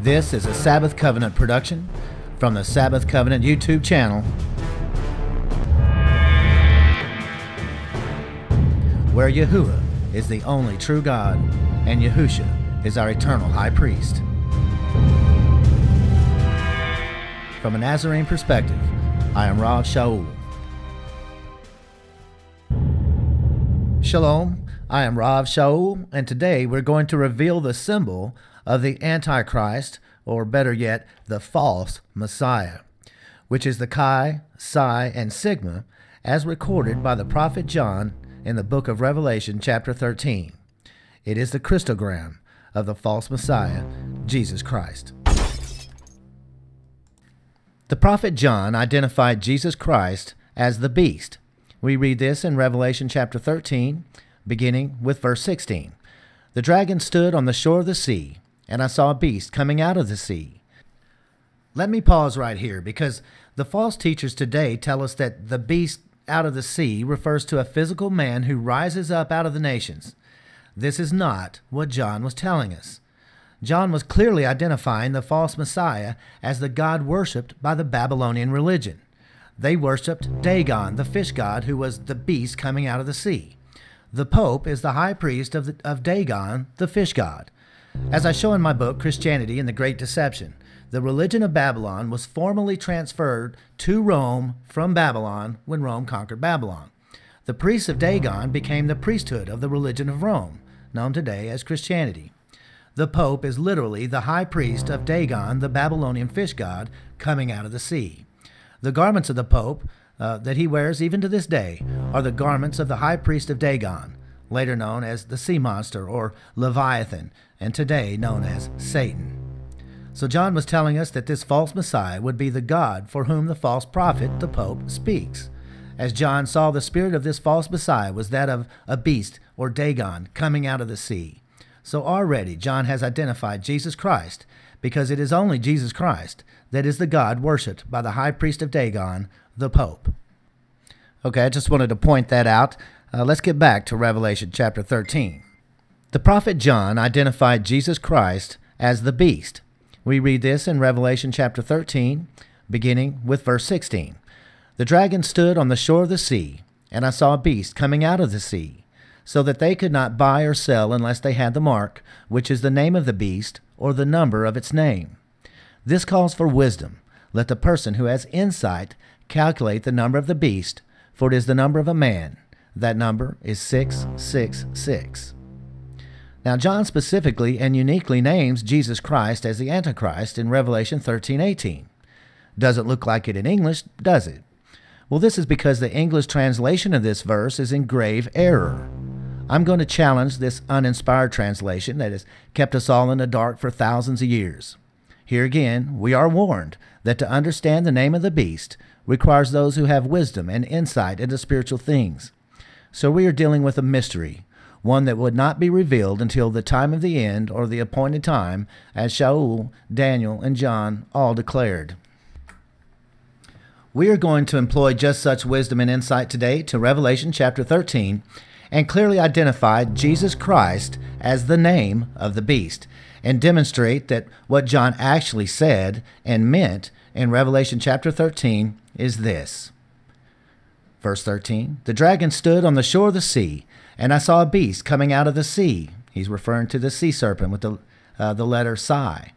This is a Sabbath Covenant production from the Sabbath Covenant YouTube channel, where Yahuwah is the only true God and Yahusha is our eternal high priest. From a Nazarene perspective, I am Rav Sha'ul. Shalom, I am Rav Sha'ul, and today we're going to reveal the symbol of the Antichrist, or better yet, the false Messiah, which is the Chi, Psi, and Sigma, as recorded by the prophet John in the book of Revelation, chapter 13. It is the Christogram of the false Messiah, Jesus Christ. The prophet John identified Jesus Christ as the beast. We read this in Revelation chapter 13, beginning with verse 16. The dragon stood on the shore of the sea, and I saw a beast coming out of the sea. Let me pause right here, because the false teachers today tell us that the beast out of the sea refers to a physical man who rises up out of the nations. This is not what John was telling us. John was clearly identifying the false Messiah as the god worshipped by the Babylonian religion. They worshipped Dagon, the fish god, who was the beast coming out of the sea. The Pope is the high priest of Dagon, the fish god. As I show in my book, Christianity and the Great Deception, the religion of Babylon was formally transferred to Rome from Babylon when Rome conquered Babylon. The priests of Dagon became the priesthood of the religion of Rome, known today as Christianity. The Pope is literally the high priest of Dagon, the Babylonian fish god, coming out of the sea. The garments of the Pope that he wears even to this day are the garments of the high priest of Dagon, later known as the sea monster or Leviathan, and today known as Satan. So John was telling us that this false Messiah would be the God for whom the false prophet, the Pope, speaks. As John saw, the spirit of this false Messiah was that of a beast or Dagon coming out of the sea. So already John has identified Jesus Christ, because it is only Jesus Christ that is the God worshipped by the high priest of Dagon, the Pope. Okay, I just wanted to point that out. Let's get back to Revelation chapter 13. The prophet John identified Jesus Christ as the beast. We read this in Revelation chapter 13, beginning with verse 16. The dragon stood on the shore of the sea, and I saw a beast coming out of the sea, so that they could not buy or sell unless they had the mark, which is the name of the beast, or the number of its name. This calls for wisdom. Let the person who has insight calculate the number of the beast, for it is the number of a man. That number is 666. Now, John specifically and uniquely names Jesus Christ as the Antichrist in Revelation 13:18. Doesn't look like it in English, does it? Well, this is because the English translation of this verse is in grave error. I'm going to challenge this uninspired translation that has kept us all in the dark for thousands of years. Here again, we are warned that to understand the name of the beast requires those who have wisdom and insight into spiritual things. So we are dealing with a mystery, one that would not be revealed until the time of the end or the appointed time, as Sha'ul, Daniel, and John all declared. We are going to employ just such wisdom and insight today to Revelation chapter 13 and clearly identify Jesus Christ as the name of the beast and demonstrate that what John actually said and meant in Revelation chapter 13 is this. Verse 13, the dragon stood on the shore of the sea, and I saw a beast coming out of the sea. He's referring to the sea serpent with the letter Psi.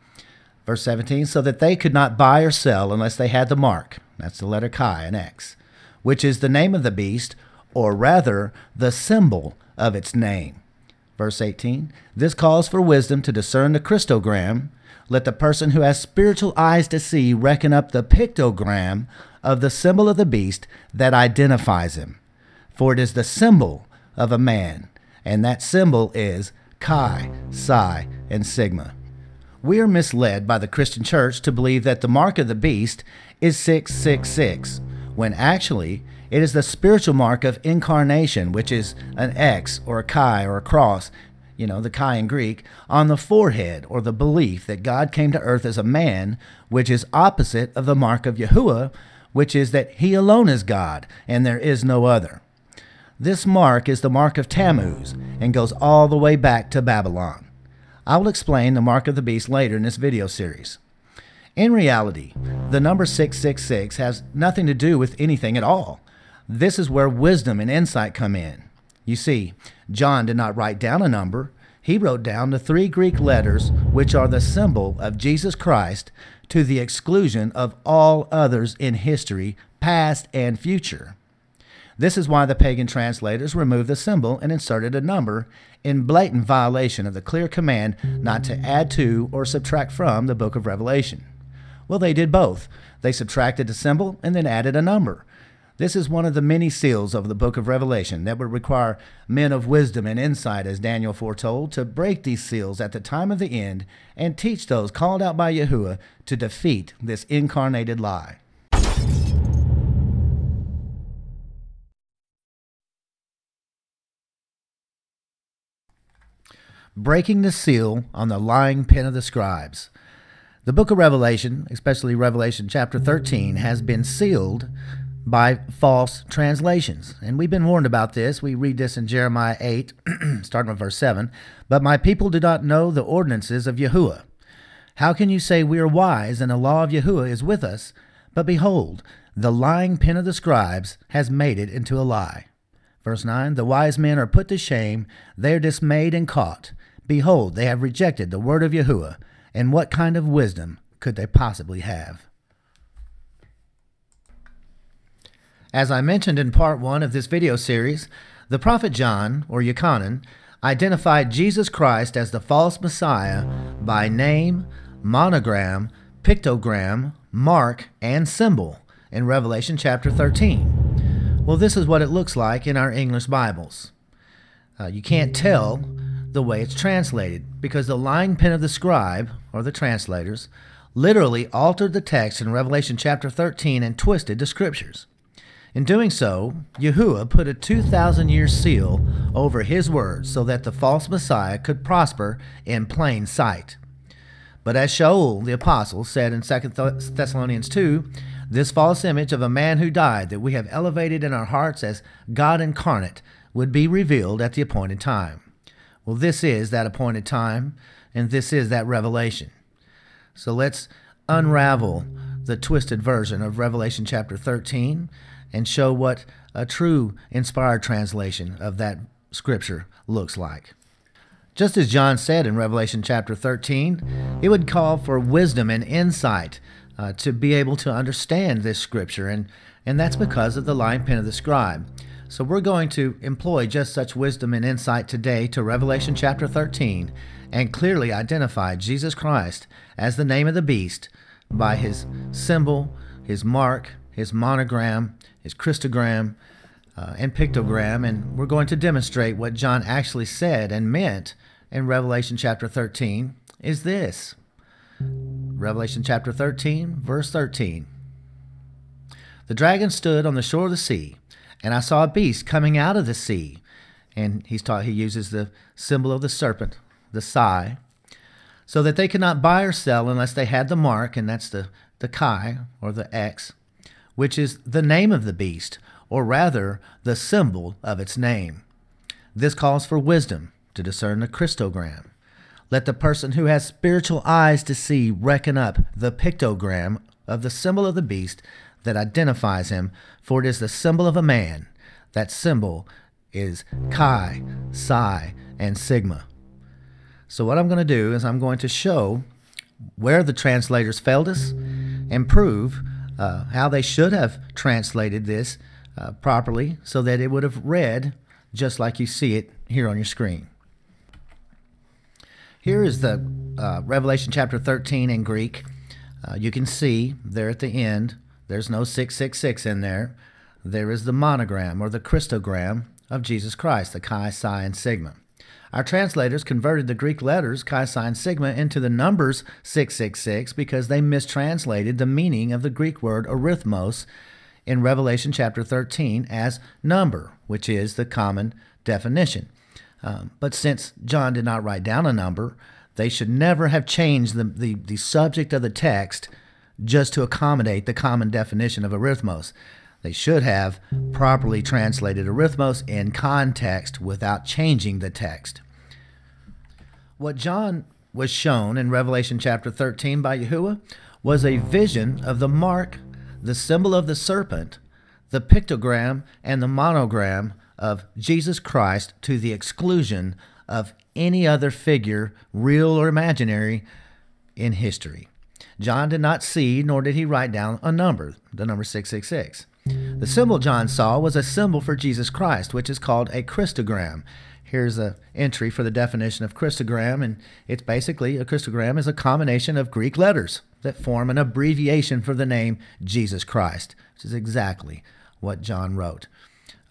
Verse 17, so that they could not buy or sell unless they had the mark. That's the letter Chi, an X, which is the name of the beast, or rather, the symbol of its name. Verse 18, this calls for wisdom to discern the Christogram. Let the person who has spiritual eyes to see reckon up the pictogram of the symbol of the beast that identifies him. For it is the symbol of a man, and that symbol is Chi, Psi, and Sigma. We are misled by the Christian church to believe that the mark of the beast is 666, when actually it is the spiritual mark of incarnation, which is an X or a Chi or a cross, the Chi in Greek, on the forehead, or the belief that God came to earth as a man, which is opposite of the mark of Yahuwah, which is that he alone is God and there is no other. This mark is the mark of Tammuz and goes all the way back to Babylon. I will explain the mark of the beast later in this video series. In reality, the number 666 has nothing to do with anything at all. This is where wisdom and insight come in. You see, John did not write down a number. He wrote down the 3 Greek letters which are the symbol of Jesus Christ to the exclusion of all others in history, past and future. This is why the pagan translators removed the symbol and inserted a number in blatant violation of the clear command not to add to or subtract from the book of Revelation. Well, they did both. They subtracted the symbol and then added a number. This is one of the many seals of the book of Revelation that would require men of wisdom and insight, as Daniel foretold, to break these seals at the time of the end and teach those called out by Yahuwah to defeat this incarnated lie. Breaking the seal on the lying pen of the scribes. The book of Revelation, especially Revelation chapter 13, has been sealed by false translations. And we've been warned about this. We read this in Jeremiah 8, starting with verse 7. But my people do not know the ordinances of Yahuwah. How can you say we are wise and the law of Yahuwah is with us? But behold, the lying pen of the scribes has made it into a lie. Verse 9, the wise men are put to shame. They are dismayed and caught. Behold, they have rejected the word of Yahuwah. And what kind of wisdom could they possibly have? As I mentioned in part 1 of this video series, the prophet John, or Yochanan, identified Jesus Christ as the false Messiah by name, monogram, pictogram, mark, and symbol in Revelation chapter 13. Well, this is what it looks like in our English Bibles. You can't tell the way it's translated because the lying pen of the scribe, or the translators, literally altered the text in Revelation chapter 13 and twisted the scriptures. In doing so, Yahuwah put a 2,000-year seal over his words so that the false Messiah could prosper in plain sight. But as Sha'ul, the apostle, said in 2 Thessalonians 2, this false image of a man who died that we have elevated in our hearts as God incarnate would be revealed at the appointed time. Well, this is that appointed time, and this is that revelation. So let's unravel the twisted version of Revelation chapter 13 and show what a true inspired translation of that scripture looks like. Just as John said in Revelation chapter 13, it would call for wisdom and insight to be able to understand this scripture, and that's because of the lying pen of the scribe. So we're going to employ just such wisdom and insight today to Revelation chapter 13 and clearly identify Jesus Christ as the name of the beast by his symbol, his mark, his monogram, his Christogram, and pictogram, and we're going to demonstrate what John actually said and meant in Revelation chapter 13 is this. Revelation chapter 13, verse 13. The dragon stood on the shore of the sea, and I saw a beast coming out of the sea. And he uses the symbol of the serpent, the sigh, so that they could not buy or sell unless they had the mark, and that's the chi, or the X, which is the name of the beast, or rather, the symbol of its name. This calls for wisdom to discern the Christogram. Let the person who has spiritual eyes to see reckon up the pictogram of the symbol of the beast that identifies him, for it is the symbol of a man. That symbol is chi, psi, and sigma. So what I'm going to do is I'm going to show where the translators failed us and prove how they should have translated this properly so that it would have read just like you see it here on your screen. Here is the Revelation chapter 13 in Greek. You can see there at the end, there's no 666 in there. There is the monogram or the Christogram of Jesus Christ, the chi, psi, and sigma. Our translators converted the Greek letters chi, psi, and sigma into the numbers 666 because they mistranslated the meaning of the Greek word arithmos in Revelation chapter 13 as number, which is the common definition. But since John did not write down a number, they should never have changed the subject of the text just to accommodate the common definition of arithmos. They should have properly translated arithmos in context without changing the text. What John was shown in Revelation chapter 13 by Yahuwah was a vision of the mark, the symbol of the serpent, the pictogram, and the monogram of Jesus Christ, to the exclusion of any other figure, real or imaginary, in history. John did not see, nor did he write down a number, the number 666. The symbol John saw was a symbol for Jesus Christ, which is called a Christogram. Here's an entry for the definition of Christogram, and it's basically, a Christogram is a combination of Greek letters that form an abbreviation for the name Jesus Christ, which is exactly what John wrote.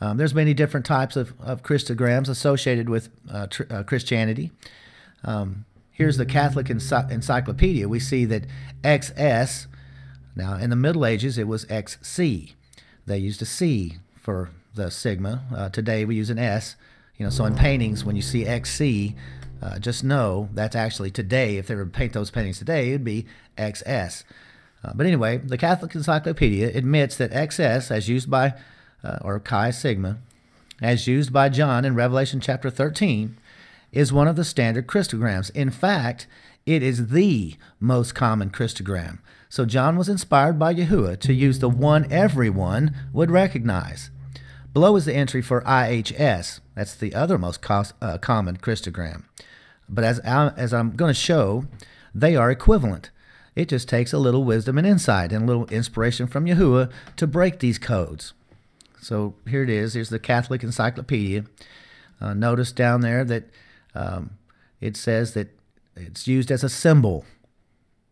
There's many different types of Christograms associated with Christianity. Here's the Catholic Encyclopedia. We see that XS, now in the Middle Ages it was XC. They used a C for the sigma. Today we use an S. So in paintings, when you see XC, just know that's actually today. If they were to paint those paintings today, it would be XS. But anyway, the Catholic Encyclopedia admits that XS, as used by, or Chi Sigma, as used by John in Revelation chapter 13, is one of the standard Christograms. In fact, it is the most common Christogram. So John was inspired by Yahuwah to use the one everyone would recognize. Below is the entry for IHS. That's the other most common Christogram. But as I'm going to show, they are equivalent. It just takes a little wisdom and insight and a little inspiration from Yahuwah to break these codes. So here it is. Here's the Catholic Encyclopedia. Notice down there that it says that it's used as a symbol.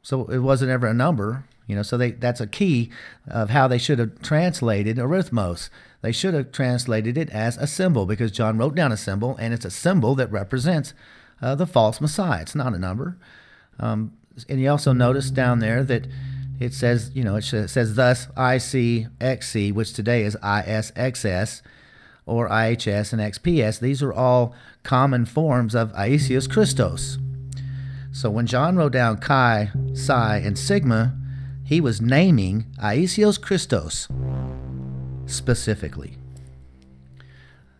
So it wasn't ever a number. So that's a key of how they should have translated arithmos. They should have translated it as a symbol, because John wrote down a symbol, and it's a symbol that represents the false Messiah. It's not a number. And you also notice down there that it says, it says thus ICXC, which today is ISXS, or IHS and XPS. These are all common forms of Aesios Christos. So when John wrote down Chi, Psi, and Sigma, he was naming Aesios Christos specifically.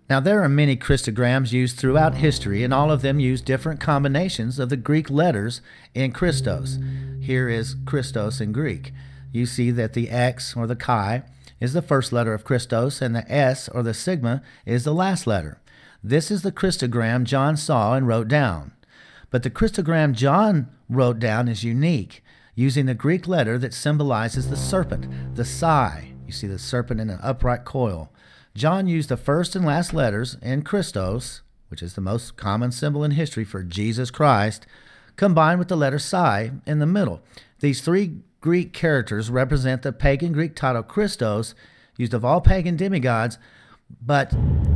Now, there are many Christograms used throughout history, and all of them use different combinations of the Greek letters in Christos. Here is Christos in Greek. You see that the X, or the Chi, is the first letter of Christos, and the S, or the Sigma, is the last letter. This is the Christogram John saw and wrote down. But the Christogram John wrote down is unique, using the Greek letter that symbolizes the serpent, the Psi. You see the serpent in an upright coil. John used the first and last letters in Christos, which is the most common symbol in history for Jesus Christ, combined with the letter Psi in the middle. These three Greek characters represent the pagan Greek title Christos, used of all pagan demigods, but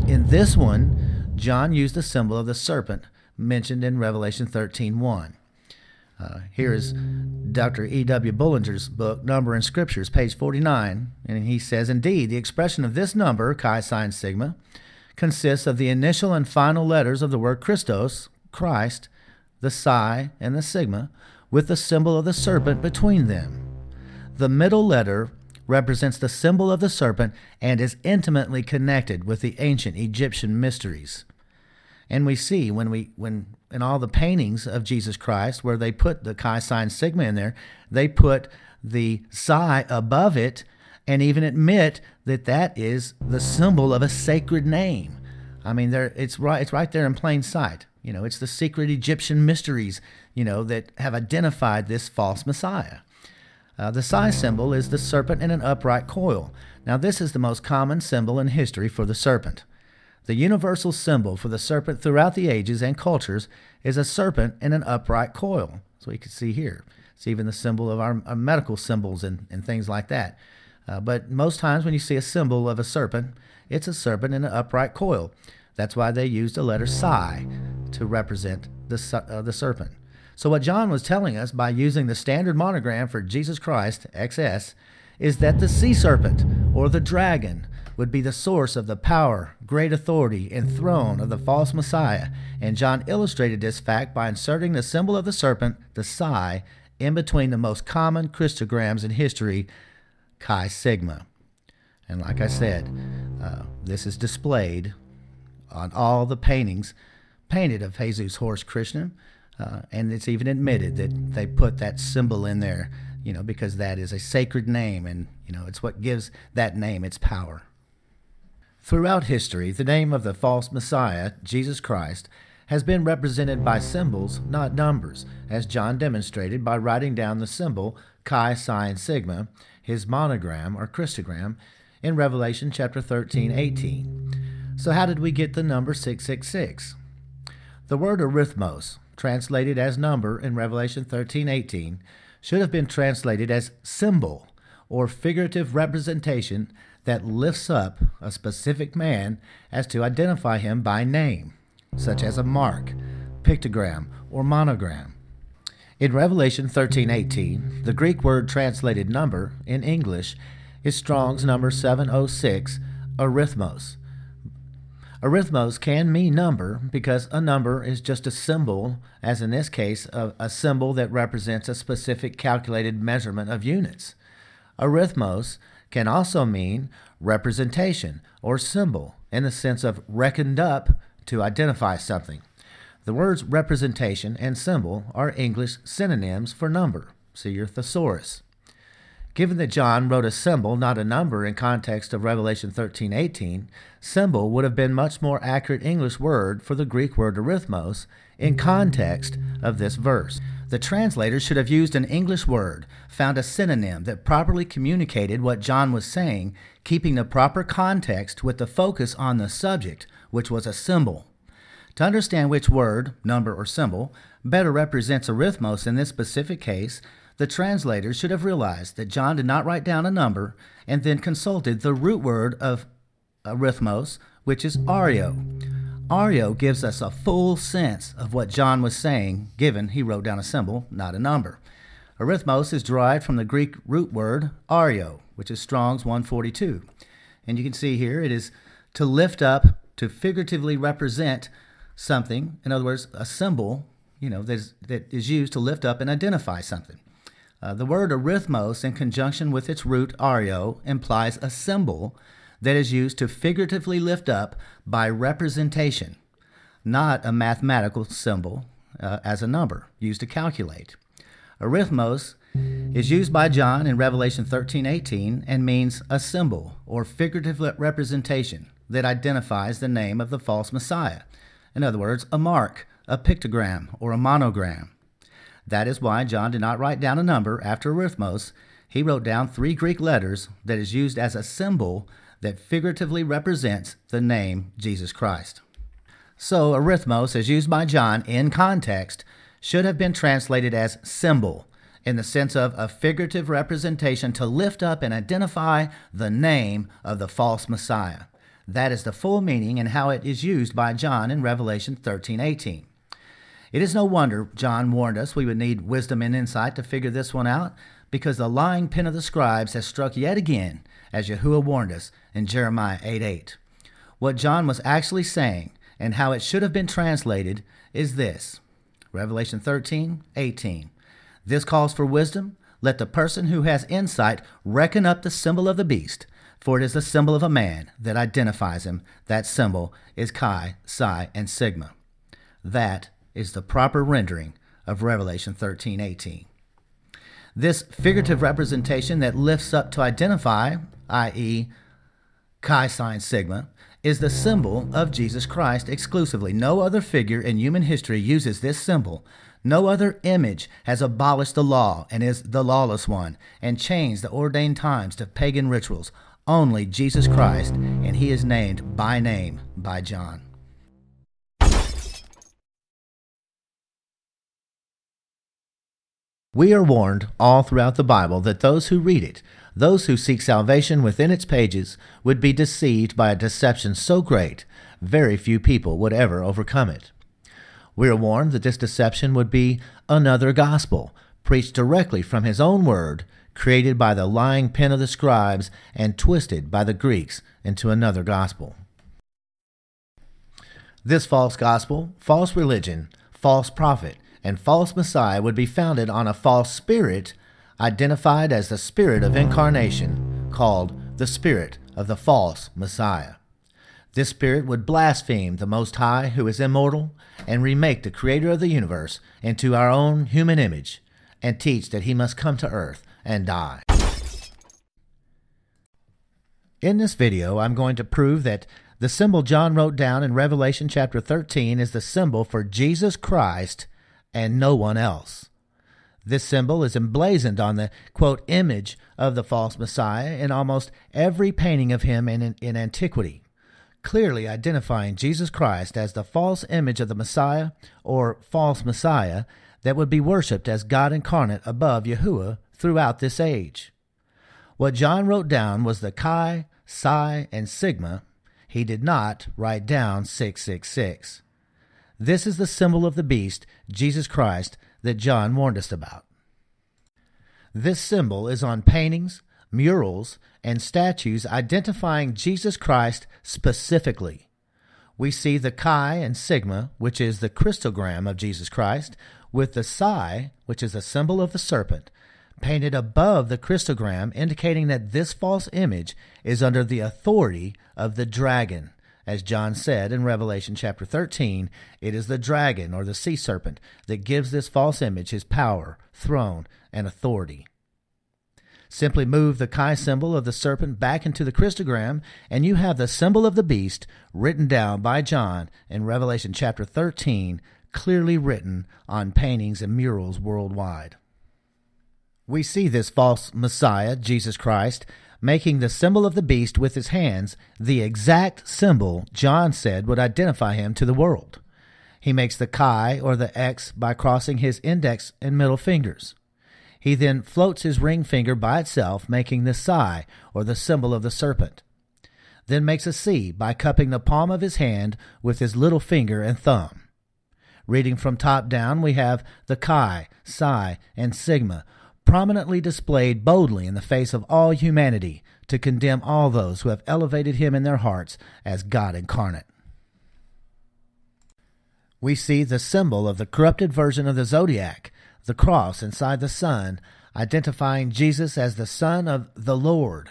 in this one, John used the symbol of the serpent mentioned in Revelation 13:1. Here is Dr. E.W. Bullinger's book, Number and Scriptures, page 49, and he says, indeed, the expression of this number, Chi, Psi, and Sigma, consists of the initial and final letters of the word Christos, Christ, the Psi, and the Sigma, with the symbol of the serpent between them. The middle letter represents the symbol of the serpent and is intimately connected with the ancient Egyptian mysteries. And we see when in all the paintings of Jesus Christ, where they put the Chi, Psi, and Sigma in there, they put the Psi above it and even admit that that is the symbol of a sacred name. I mean, it's right there in plain sight. It's the secret Egyptian mysteries, that have identified this false Messiah. The Psi symbol is the serpent in an upright coil. Now, this is the most common symbol in history for the serpent. The universal symbol for the serpent throughout the ages and cultures is a serpent in an upright coil. So you can see here. It's even the symbol of our medical symbols and things like that. But most times when you see a symbol of a serpent, it's a serpent in an upright coil. That's why they used the letter Psi to represent the serpent. So what John was telling us by using the standard monogram for Jesus Christ, XS, is that the sea serpent, or the dragon, would be the source of the power, great authority, and throne of the false Messiah, and John illustrated this fact by inserting the symbol of the serpent, the Psi, in between the most common Christograms in history, Chi Sigma. And like I said, this is displayed on all the paintings painted of Jesus Horse Krishna, And it's even admitted that they put that symbol in there, because that is a sacred name, and, it's what gives that name its power. Throughout history, the name of the false Messiah, Jesus Christ, has been represented by symbols, not numbers, as John demonstrated by writing down the symbol Chi Sin Sigma, his monogram or Christogram, in Revelation chapter 13:18. So how did we get the number 666? The word arithmos, translated as number in Revelation 13:18, should have been translated as symbol or figurative representation that lifts up a specific man as to identify him by name, such as a mark, pictogram, or monogram. In Revelation 13:18, the Greek word translated number in English is Strong's number 706, arithmos. Arithmos can mean number because a number is just a symbol, as in this case, a symbol that represents a specific calculated measurement of units. Arithmos can also mean representation or symbol in the sense of reckoned up to identify something. The words representation and symbol are English synonyms for number. See your thesaurus. Given that John wrote a symbol, not a number, in context of Revelation 13:18, symbol would have been much more accurate English word for the Greek word arithmos in context of this verse. The translators should have used an English word, found a synonym that properly communicated what John was saying, keeping the proper context with the focus on the subject, which was a symbol. To understand which word, number, or symbol better represents arithmos in this specific case, the translators should have realized that John did not write down a number and then consulted the root word of arithmos, which is ario. Ario gives us a full sense of what John was saying, given he wrote down a symbol, not a number. Arithmos is derived from the Greek root word ario, which is Strong's 142. And you can see here it is to lift up, to figuratively represent something. In other words, a symbol, that is used to lift up and identify something. The word arithmos, in conjunction with its root ario, implies a symbol that is used to figuratively lift up by representation, not a mathematical symbol as a number used to calculate. Arithmos is used by John in Revelation 13:18 and means a symbol or figurative representation that identifies the name of the false Messiah. In other words, a mark, a pictogram, or a monogram. That is why John did not write down a number after arithmos. He wrote down 3 Greek letters that is used as a symbol that figuratively represents the name Jesus Christ. So arithmos, as used by John in context, should have been translated as symbol in the sense of a figurative representation to lift up and identify the name of the false Messiah. That is the full meaning and how it is used by John in Revelation 13:18. It is no wonder John warned us we would need wisdom and insight to figure this one out, because the lying pen of the scribes has struck yet again, as Yahuwah warned us in Jeremiah 8:8. What John was actually saying and how it should have been translated is this. Revelation 13:18. This calls for wisdom. Let the person who has insight reckon up the symbol of the beast, for it is the symbol of a man that identifies him. That symbol is Chi, Psi, and Sigma. That is the proper rendering of Revelation 13:18. This figurative representation that lifts up to identify, i.e., Chi Sin Sigma, is the symbol of Jesus Christ exclusively. No other figure in human history uses this symbol. No other image has abolished the law and is the lawless one and changed the ordained times to pagan rituals. Only Jesus Christ, and he is named by name by John. We are warned all throughout the Bible that those who read it, those who seek salvation within its pages, would be deceived by a deception so great, very few people would ever overcome it. We are warned that this deception would be another gospel, preached directly from his own word, created by the lying pen of the scribes and twisted by the Greeks into another gospel. This false gospel, false religion, false prophet, and false Messiah would be founded on a false spirit identified as the spirit of incarnation, called the spirit of the false Messiah. This spirit would blaspheme the Most High, who is immortal, and remake the Creator of the universe into our own human image, and teach that he must come to earth and die. In this video, I'm going to prove that the symbol John wrote down in Revelation chapter 13 is the symbol for Jesus Christ and no one else. This symbol is emblazoned on the, quote, image of the false Messiah in almost every painting of him in antiquity, clearly identifying Jesus Christ as the false image of the Messiah or false Messiah that would be worshipped as God incarnate above Yahuwah throughout this age. What John wrote down was the Chi, Psi, and Sigma. He did not write down 666. This is the symbol of the beast, Jesus Christ, that John warned us about. This symbol is on paintings, murals, and statues identifying Jesus Christ specifically. We see the Chi and Sigma, which is the Christogram of Jesus Christ, with the Psi, which is a symbol of the serpent, painted above the Christogram, indicating that this false image is under the authority of the dragon. As John said in Revelation chapter 13, it is the dragon or the sea serpent that gives this false image his power, throne, and authority. Simply move the Chi symbol of the serpent back into the Christogram, and you have the symbol of the beast written down by John in Revelation chapter 13, clearly written on paintings and murals worldwide. We see this false Messiah, Jesus Christ, making the symbol of the beast with his hands the exact symbol John said would identify him to the world. He makes the Chi or the X by crossing his index and middle fingers. He then floats his ring finger by itself, making the Psi or the symbol of the serpent. Then makes a C by cupping the palm of his hand with his little finger and thumb. Reading from top down, we have the Chi, Psi, and Sigma prominently displayed boldly in the face of all humanity to condemn all those who have elevated him in their hearts as God incarnate. We see the symbol of the corrupted version of the zodiac, the cross inside the sun, identifying Jesus as the Son of the Lord,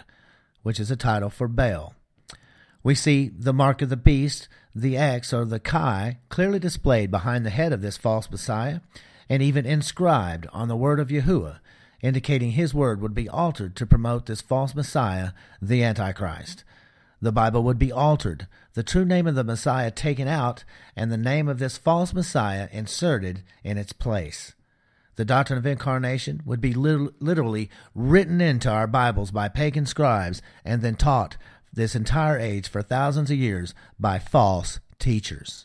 which is a title for Baal. We see the mark of the beast, the X or the Chi, clearly displayed behind the head of this false Messiah, and even inscribed on the word of Yahuwah, indicating his word would be altered to promote this false Messiah, the Antichrist. The Bible would be altered, the true name of the Messiah taken out, and the name of this false Messiah inserted in its place. The doctrine of incarnation would be literally written into our Bibles by pagan scribes and then taught this entire age for thousands of years by false teachers.